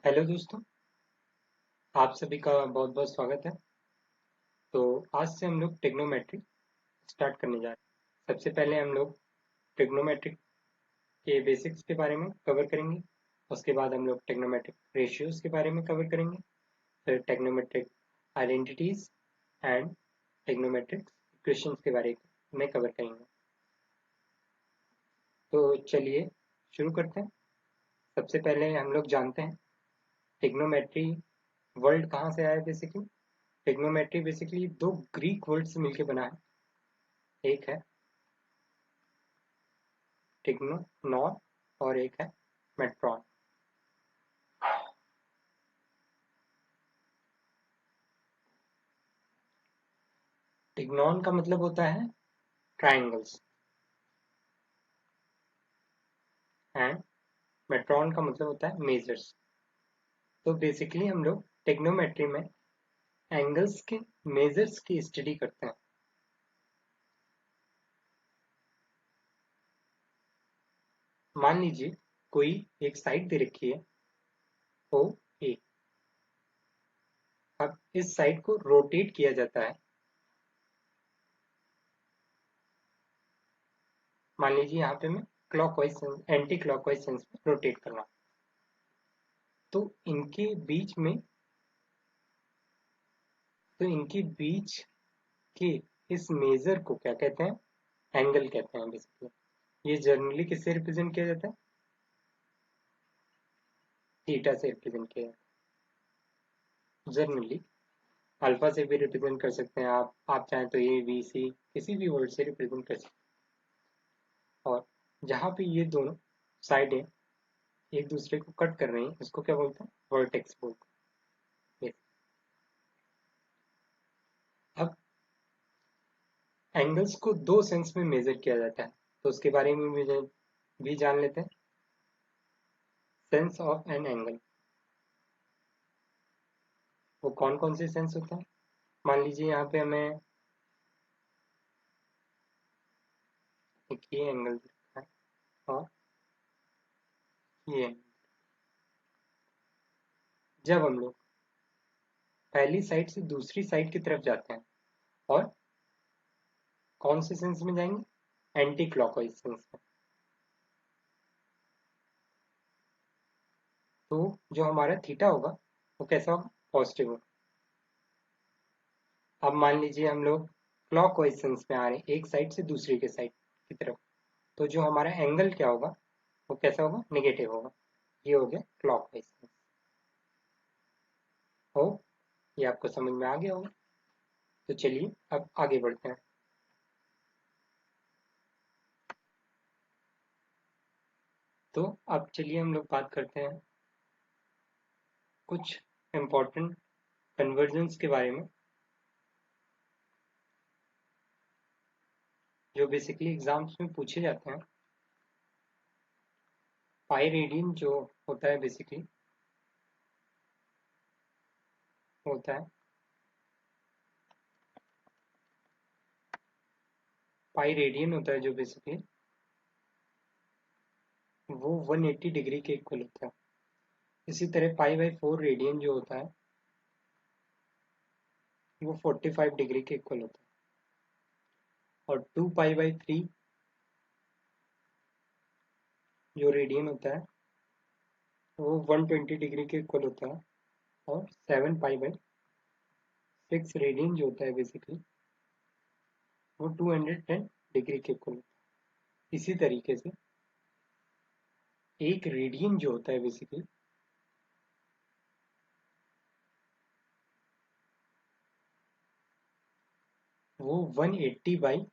Hello दोस्तों, आप सभी का बहुत बहुत स्वागत है। तो आज से हम लोग ट्रिग्नोमेट्री स्टार्ट करने जा रहे हैं। सबसे पहले हम लोग ट्रिग्नोमेट्रिक के बेसिक्स के बारे में कवर करेंगे। उसके बाद हम लोग ट्रिग्नोमेट्रिक रेशियोज के बारे में कवर करेंगे। फिर trigonometric identities and trigonometric equations के बारे में कवर करेंगे। तो चलिए शुरू करते हैं। सबसे पहले हम लोग जानते हैं ट्रिग्नोमेट्री वर्ल्ड कहाँ से आया है। बेसिकली ट्रिग्नोमेट्री बेसिकली दो ग्रीक वर्ड से मिलकर बना है। एक है टिग्नोनॉन और एक है मेट्रॉन। टिग्नॉन का मतलब होता है ट्राइंगल्स एंड मेट्रॉन का मतलब होता है मेजर्स। तो बेसिकली हम लोग टिग्नोमेट्री में एंगल्स के मेजर्स की स्टडी करते हैं। मान लीजिए कोई एक साइड दे रखी है ओ ए। अब इस साइड को रोटेट किया जाता है। मान लीजिए यहाँ पे मैं क्लॉकवाइज एंटी क्लॉकवाइज सेंस में रोटेट कर रहा हूँ। तो इनके बीच में तो इनके बीच के इस मेजर को क्या कहते हैं? एंगल कहते हैं बेसिकली। ये जनरली किससे रिप्रेजेंट किया जाता है? थीटा से रिप्रेजेंट किया जाता है जनरली। अल्फा से भी रिप्रेजेंट कर सकते हैं आप चाहें तो ए बी सी किसी भी वर्ड से रिप्रेजेंट कर सकते हैं। और जहाँ पे ये दोनों साइडें एक दूसरे को कट कर रही हैं उसको क्या बोलते हैं? वर्टेक्स बोलते हैं। अब एंगल्स को दो सेंस में मेजर किया जाता है, तो उसके बारे में भी जान लेते हैं। सेंस ऑफ एन एंगल वो कौन कौन से सेंस होते हैं? मान लीजिए यहाँ पे हमें एक ये एंगल दिखा है और ये। जब हम लोग पहली साइड से दूसरी साइड की तरफ जाते हैं और कौन से सेंस में जाएंगे? एंटी क्लॉकवाइज सेंस में। तो जो हमारा थीटा होगा वो कैसा होगा? पॉजिटिव होगा। अब मान लीजिए हम लोग क्लॉकवाइज सेंस में आ रहे हैं एक साइड से दूसरी के साइड की तरफ। तो जो हमारा एंगल क्या होगा? वो कैसा होगा? नेगेटिव होगा। ये हो गया क्लॉकवाइज सेंस। हो ये आपको समझ में आ गया होगा। तो चलिए अब आगे बढ़ते हैं। तो अब चलिए हम लोग बात करते हैं कुछ इम्पोर्टेंट कन्वर्जन्स के बारे में जो बेसिकली एग्जाम्स में पूछे जाते हैं। पाई रेडियन जो होता है बेसिकली होता है पाई रेडियन होता है जो बेसिकली वो 180 डिग्री के इक्वल होता है। इसी तरह पाई बाई 4 रेडियन जो होता है वो 45 डिग्री के इक्वल होता है। और 2 पाई बाई 3 जो रेडियन होता है वो 120 डिग्री के इक्वल होता है। और 7 पाई बाई 6 रेडियन जो होता है बेसिकली वो 210 डिग्री के इक्वल होता है। इसी तरीके से एक रेडियन जो होता है बेसिकली वो 180 बाई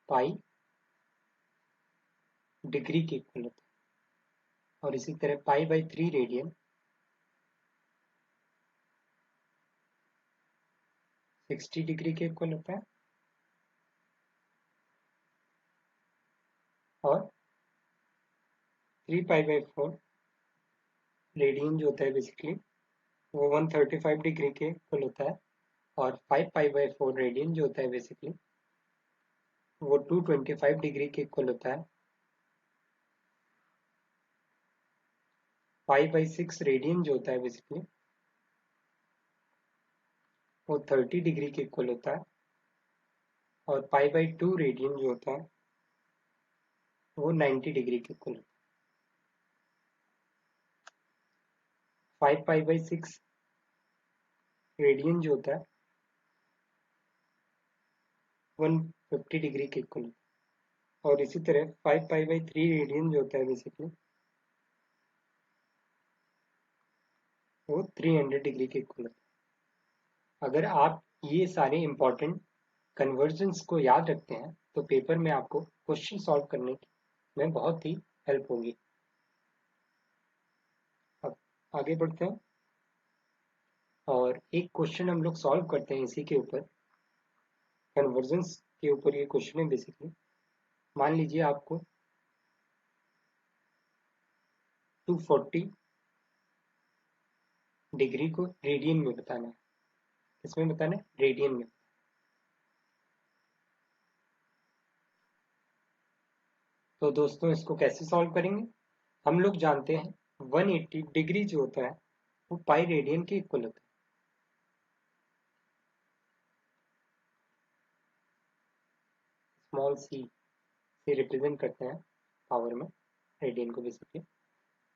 पाई डिग्री के इक्वल होता है। और इसी तरह पाई बाई 3 रेडियन 60 डिग्री के इक्वल होता है। और 3 पाई बाई 4 रेडियन जो होता है बेसिकली वो 135 डिग्री के इक्वल होता है। और 5 पाई बाई 4 रेडियन जो होता है बेसिकली वो 225 डिग्री के इक्वल होता है। π/6 रेडियन जो होता है बेसिकली वो 30 डिग्री के इक्वल होता है, और π/2 रेडियन जो होता है वो 90 डिग्री के इक्वल होता है। 5π/6 रेडियन जो होता है 150 डिग्री के इक्वल होता है, और इसी तरह 5π/3 रेडियन जो होता है बेसिकली वो 300 डिग्री के इक्वल होता है। अगर आप ये सारे इंपॉर्टेंट कन्वर्जन्स को याद रखते हैं तो पेपर में आपको क्वेश्चन सॉल्व करने में बहुत ही हेल्प होगी। अब आगे बढ़ते हैं और एक क्वेश्चन हम लोग सॉल्व करते हैं इसी के ऊपर, कन्वर्जन्स के ऊपर ये क्वेश्चन है बेसिकली। मान लीजिए आपको 240 डिग्री को रेडियन में बताना है। किसमें बताना है? रेडियन में। तो दोस्तों इसको कैसे सॉल्व करेंगे? हम लोग जानते हैं 180 डिग्री जो होता है वो पाई रेडियन के इक्वल होता है। स्मॉल सी से रिप्रेजेंट करते हैं पावर में रेडियन को बेसिकली।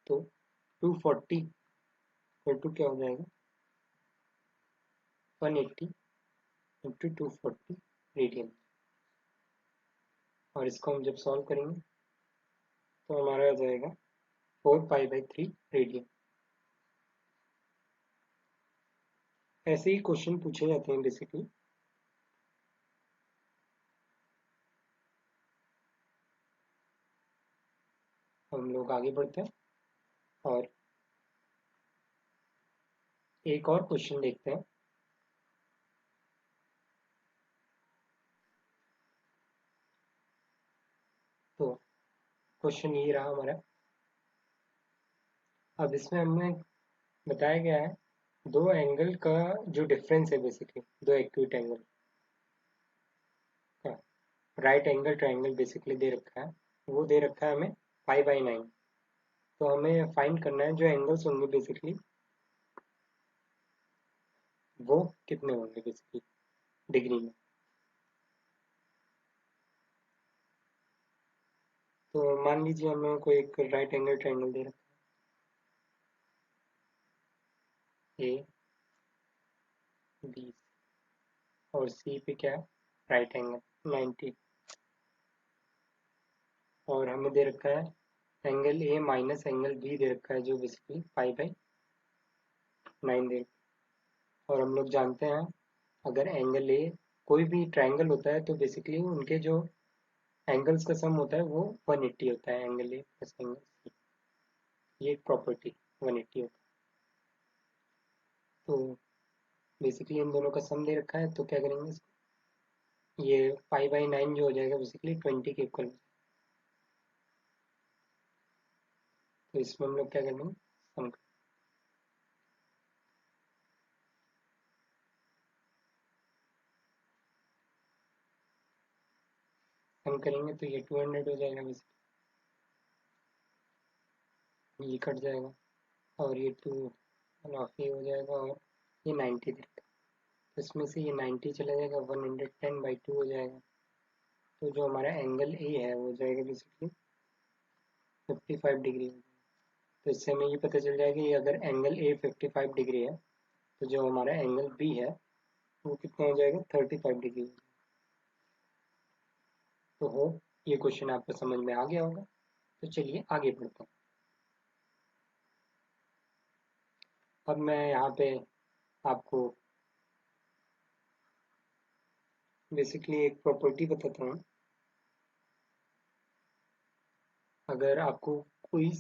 तो 240 इक्वल टू क्या हो जाएगा? 180 इंटू 240 रेडियन। और इसको हम जब सॉल्व करेंगे तो हमारा आ जाएगा 4π/3 रेडियन। ऐसे ही क्वेश्चन पूछे जाते हैं बेसिकली। हम लोग आगे बढ़ते हैं और एक और क्वेश्चन देखते हैं। तो क्वेश्चन ये रहा हमारा। अब इसमें हमें बताया गया है दो एंगल का जो डिफरेंस है बेसिकली, दो एक्यूट एंगल का right angle triangle basically they रखा है। वो दे रखा है हमें 5/9। तो हमें फाइंड करना है जो एंगल्स होंगे बेसिकली वो कितने होंगे बेसिकली डिग्री में। तो मान लीजिए हमें कोई एक राइट एंगल ट्राइंगल दे रखा है ए बी, और सी पे क्या है? Right angle 90। और हमें दे रखा है angle A minus angle B दे रखा है जो बेसिकली 5/9 दे रखा है। और हम लोग जानते हैं अगर एंगल ए कोई भी ट्राइंगल होता है तो बेसिकली उनके जो एंगल्स का सम होता है वो 180 होता है, angle A plus angle C. ये एक प्रॉपर्टी 180 होता है। तो बेसिकली इन दोनों का सम दे रखा है तो क्या करेंगे इसको, ये 5/9 जो हो जाएगा बेसिकली 20 के इक्वल। तो इसमें हम लोग क्या करेंगे, सम करेंगे तो ये 200 हो जाएगा बेसिकली, ये कट जाएगा और ये 2 हाफ ये हो जाएगा, और ये 90 देगा। तो इसमें से ये 90 चला जाएगा, 110/2 हो जाएगा। तो जो हमारा एंगल ए है वो जाएगा बेसिकली 55 डिग्री। तो इससे हमें ये पता चल जाएगा कि अगर एंगल ए 55 डिग्री है तो जो हमारा एंगल बी है वो कितना हो जाएगा? 35 डिग्री। तो हो ये क्वेश्चन आपको समझ में आ गया होगा। तो चलिए आगे बढ़ते हैं। अब मैं यहाँ पे आपको बेसिकली एक प्रॉपर्टी बताता हूँ। अगर आपको कोई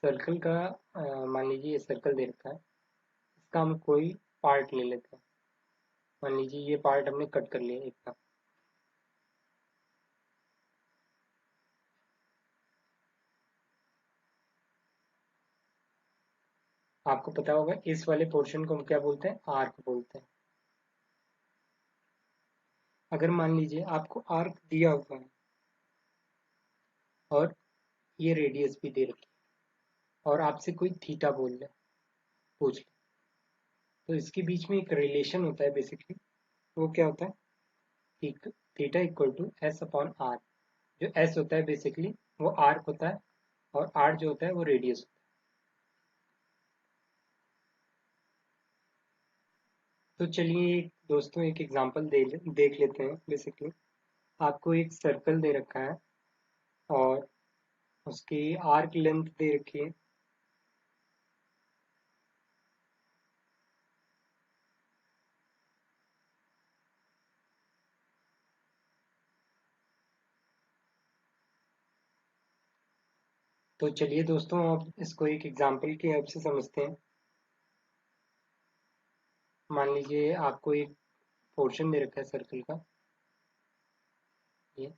सर्कल का मान लीजिए ये सर्कल दे रखा है, इसका हम कोई पार्ट ले लेते हैं। मान लीजिए ये पार्ट हमने कट कर लिया इसका। आपको पता होगा इस वाले पोर्शन को हम क्या बोलते हैं? आर्क बोलते हैं। अगर मान लीजिए आपको आर्क दिया हुआ है और ये रेडियस भी दे रखी है, और आपसे कोई थीटा बोल ले, पूछ ले, तो इसके बीच में एक रिलेशन होता है बेसिकली। वो क्या होता है कि theta equal to S upon R. जो एस होता है बेसिकली वो आर्क होता है, और आर जो होता है वो रेडियस होता है। तो चलिए दोस्तों एक एग्जांपल देख लेते हैं। बेसिकली आपको एक सर्कल दे रखा है और उसकी आर्क लेंथ दे रखी है। तो चलिए दोस्तों अब इसको एक एग्जांपल की हेल्प से समझते हैं। मान लीजिए आपको एक पोर्शन दे रखा है सर्कल का, ये,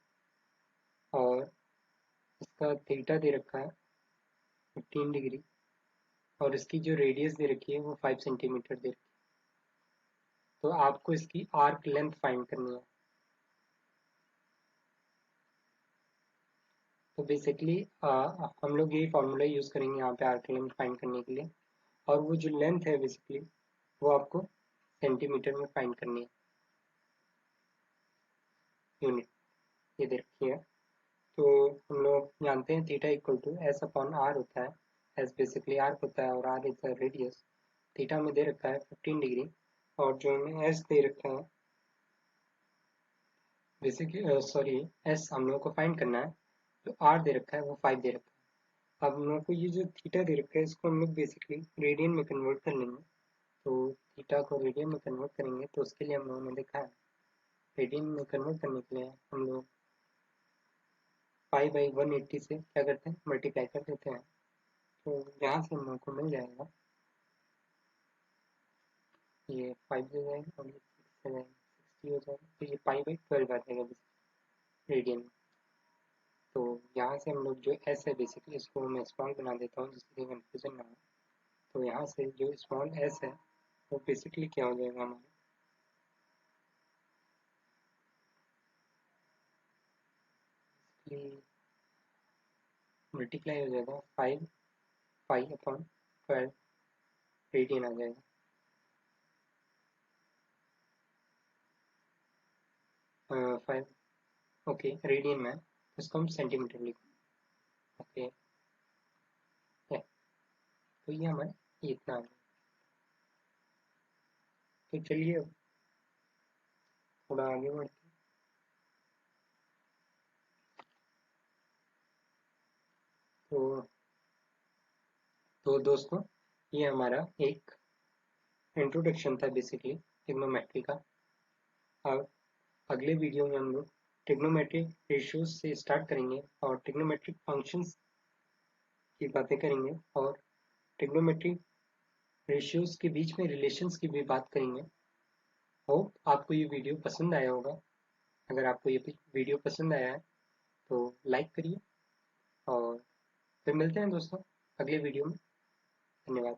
और इसका थीटा दे रखा है 15 डिग्री, और इसकी जो रेडियस दे रखी है वो 5 सेंटीमीटर दे रखी है। तो आपको इसकी आर्क लेंथ फाइंड करनी है। तो बेसिकली हम लोग यही फॉर्मूला यूज करेंगे यहाँ पे आर्क लेंथ फाइंड करने के लिए। और वो जो लेंथ है बेसिकली वो आपको सेंटीमीटर में फाइंड करनी है, यूनिट ये दे रखी है। तो हम लोग जानते हैं theta equal to S upon R होता है। एस बेसिकली आर्क होता है और R is the radius. Theta में दे रखा है 15 डिग्री, और जो हमें एस दे रखा है बेसिकली, सॉरी, एस हम लोग को फाइंड करना है। जो आर दे रखा है वो 5 दे रखा है। अब हम लोग को ये जो थीटा दे रखा है इसको हम लोग बेसिकली रेडियन में कन्वर्ट कर लेंगे। तो थीटा को रेडियन में कन्वर्ट करेंगे तो उसके लिए हम लोगों ने देखा है रेडियन में कन्वर्ट करने के लिए हम लोग 5/180 से क्या करते हैं, मल्टीप्लाई कर देते हैं। तो यहाँ से हम लोग को मिल जाएगा, ये 5 हो जाएगा और ये 6 हो जाएगा, 60 हो जाएगा। तो ये पाई/12 आ जाएगा रेडियन में। तो यहाँ से हम लोग जो एस है बेसिकली इसको मैं स्मॉल बना देता हूँ जिससे कि कंफ्यूजन ना हो। तो यहाँ से जो स्मॉल एस है वो बेसिकली क्या हो जाएगा हमारा, मल्टीप्लाई हो जाएगा 5 पाई/12 रेडियन आ जाएगा। 5, ओके रेडियन में इसको हम सेंटीमीटर लिखें। ओके, तो ये हमारा ये इतना आ गया। तो चलिए अब थोड़ा आगे बढ़ते हैं। तो दोस्तों ये हमारा एक इंट्रोडक्शन था बेसिकली ट्रिग्नोमेट्री का। अब अगले वीडियो में हम लोग ट्रिग्नोमेट्रिक रेशियोज से स्टार्ट करेंगे और ट्रिग्नोमेट्रिक फंक्शंस की बातें करेंगे, और ट्रिग्नोमेट्रिक रेशियोज के बीच में रिलेशंस की भी बात करेंगे। होप आपको ये वीडियो पसंद आया होगा। अगर आपको ये वीडियो पसंद आया है तो लाइक करिए, और फिर मिलते हैं दोस्तों अगले वीडियो में। धन्यवाद।